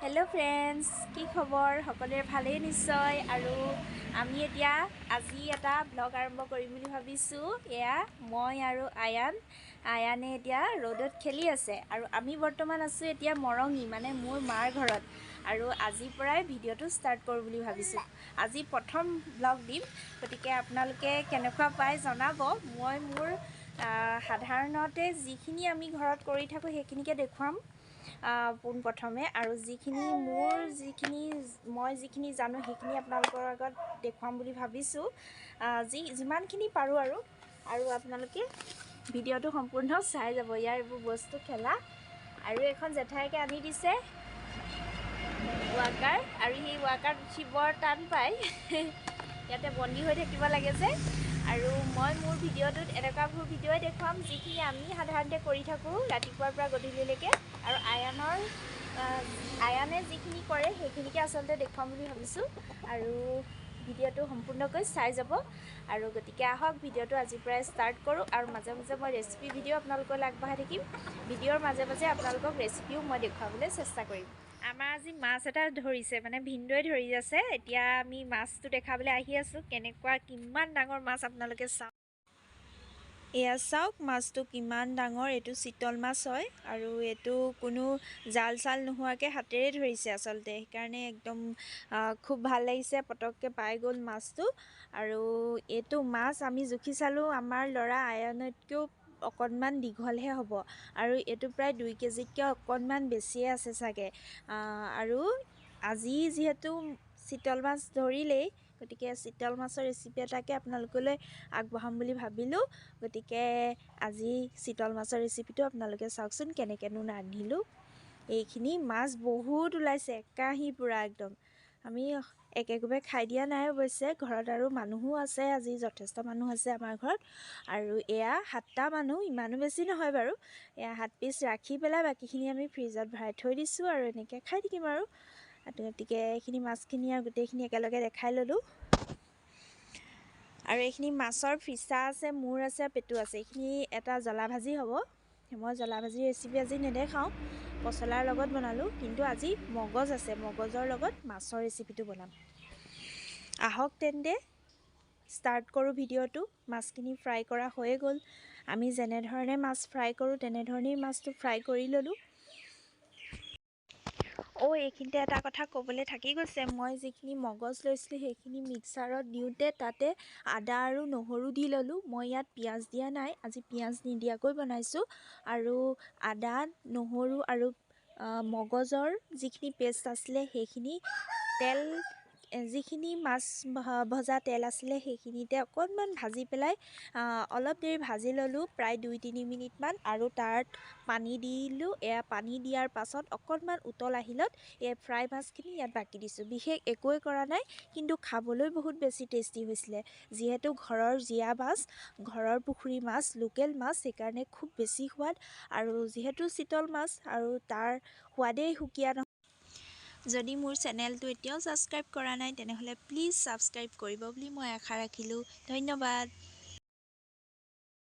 hello friends की खबर सकलोरे भाले निश्चय आरो आमी एतिया আজি এটা ব্লগ আৰম্ভ কৰিম বুলি ভাবিছো এয়া মই আৰু আয়ানে এতিয়া ৰ'দত খেলি আছে আৰু আমি বৰ্তমান আছো এতিয়া মৰঙি মানে মোৰ মাৰ ঘৰত আৰু আজিৰ পৰাই ভিডিওটো ষ্টাৰ্ট কৰো বুলি ভাবিছো আজি প্ৰথম ব্লগ দিম গতিকে আপোনালোকে কেনেকুৱা পায় জনাব মই মোৰ সাধাৰণতে যিখিনি আমি ঘৰত কৰি থাকো সেইখিনিকে দেখুৱাম পোন প্ৰথমে আৰু যিখিনি মই যিখিনি জানো সেইখিনি আপোনালোকৰ আগত দেখুৱাম বুলি ভাবিছো যিমানখিনি পাৰো আৰু আপোনালোকে ভিডিওটো সম্পূৰ্ণ চাই যাব ইয়াৰ এইবোৰ বস্তু খেলা আৰু এখন জেঠাইকে আনি দিছে ৱাকাৰ আৰু এই ৱাকাৰ উঠিবৰ টান পায় ইয়াতে বন্দী হৈ থাকিব লাগে যে আৰু মই মোৰ ভিডিওটোত এনেকুৱাবোৰ ভিডিঅ'ই দেখুৱাম যিখিনি আমি সাধাৰণতে কৰি থাকোঁ ৰাতিপুৱাৰ পৰা গধূলিলৈকে আৰু আয়ানে যিখিনি কৰে সেইখিনিকে আচলতে দেখুৱাম বুলি ভাবিছোঁ আৰু ভিডিওটো সম্পূৰ্ণকৈ চাই যাব আৰু গতিকে আহক ভিডিওটো আজিৰ পৰাই ষ্টাৰ্ট কৰোঁ আৰু মাজে মাজে মই ৰেচিপি ভিডিঅ' আপোনালোকলৈ আগবঢ়াই থাকিম ভিডিঅ'ৰ মাজে মাজে আপোনালোকক ৰেচিপিও মই দেখুৱাবলৈ চেষ্টা কৰিম আমাৰ আজি মাছ এটা ধৰিছে মানে ভিনদৈ ধৰি আছে এতিয়া আমি মাছটো দেখাবলৈ আহি আছোঁ কেনেকুৱা কিমান ডাঙৰ মাছ আপোনালোকে চাওক এয়া চাওক মাছটো কিমান ডাঙৰ এইটো চিতল মাছ হয় আৰু এইটো কোনো জাল চাল নোহোৱাকৈ হাতেৰে ধৰিছে আচলতে সেইকাৰণে একদম খুব ভাল লাগিছে পটককৈ পাই গ'ল মাছটো আৰু এইটো মাছ আমি জুখি চালোঁ আমাৰ ল'ৰা আয়নতকৈও অকণমান দীঘলহে হ'ব আৰু এইটো প্ৰায় 2 কেজিতকৈ অকণমান বেছিয়ে আছে চাগে আৰু আজি যিহেতু চিতল মাছ ধৰিলেই গতিকে চিতল মাছৰ ৰেচিপি এটাকে আপোনালোকলৈ আগবঢ়াম বুলি ভাবিলোঁ গতিকে আজি চিতল মাছৰ ৰেচিপিটো আপোনালোকে চাওকচোন কেনেকৈনো ৰান্ধিলোঁ এইখিনি মাছ বহুত ওলাইছে একাহি পূৰা একদম আমি একেকোবে খাই দিয়া নাই অৱশ্যে ঘৰত আৰু মানুহো আছে আজি যথেষ্ট মানুহ আছে আমাৰ ঘৰত আৰু এয়া 7টা মানুহ ইমানো বেছি নহয় বাৰু এয়া 7 পিচ ৰাখি পেলাই বাকীখিনি আমি ফ্ৰিজত ভৰাই থৈ দিছোঁ আৰু এনেকৈ খাই থাকিম আৰু গতিকে এইখিনি মাছখিনি আৰু গোটেইখিনি একেলগে দেখাই ল'লোঁ আৰু এইখিনি মাছৰ ফিচা আছে মূৰ আছে পেটু আছে এইখিনি এটা জ্বলা ভাজি হ'ব মই জ্বলা ভাজি ৰেচিপি আজি নেদেখাওঁ পচলাৰ লগত বনালোঁ কিন্তু আজি মগজ আছে মগজৰ লগত মাছৰ ৰেচিপিটো বনাম আহক তেন্তে ষ্টাৰ্ট কৰোঁ ভিডিঅ'টো মাছখিনি ফ্ৰাই কৰা হৈয়ে গ'ল আমি যেনেধৰণে মাছ ফ্ৰাই কৰোঁ তেনেধৰণেই মাছটো ফ্ৰাই কৰি ল'লোঁ এইখিনিতে এটা কথা ক'বলৈ থাকি গৈছে মই যিখিনি মগজ লৈছিলোঁ সেইখিনি মিক্সাৰত দিওঁতে তাতে আদা আৰু নহৰু দি ল'লোঁ মই ইয়াত পিঁয়াজ দিয়া নাই আজি পিঁয়াজ নিদিয়াকৈ বনাইছোঁ আৰু আদা নহৰু আৰু মগজৰ যিখিনি পেষ্ট আছিলে সেইখিনি তেল যিখিনি মাছ ভজা তেল আছিলে সেইখিনিতে অকণমান ভাজি পেলাই অলপ দেৰি ভাজি ল'লোঁ প্ৰায় 2-3 মিনিটমান আৰু তাত পানী দিলোঁ এয়া পানী দিয়াৰ পাছত অকণমান উতল আহিলত এই ফ্ৰাই মাছখিনি ইয়াত বাকি দিছোঁ বিশেষ একোৱেই কৰা নাই কিন্তু খাবলৈ বহুত বেছি টেষ্টি হৈছিলে যিহেতু ঘৰৰ জীয়া মাছ ঘৰৰ পুখুৰী মাছ লোকেল মাছ সেইকাৰণে খুব বেছি সোৱাদ আৰু যিহেতু চিতল মাছ আৰু তাৰ সোৱাদেই সুকীয়া নহয় যদি মোৰ চেনেলটো এতিয়াও ছাবস্ক্ৰাইব কৰা নাই তেনেহ'লে প্লিজ ছাবস্ক্ৰাইব কৰিব বুলি মই আশা ৰাখিলোঁ ধন্যবাদ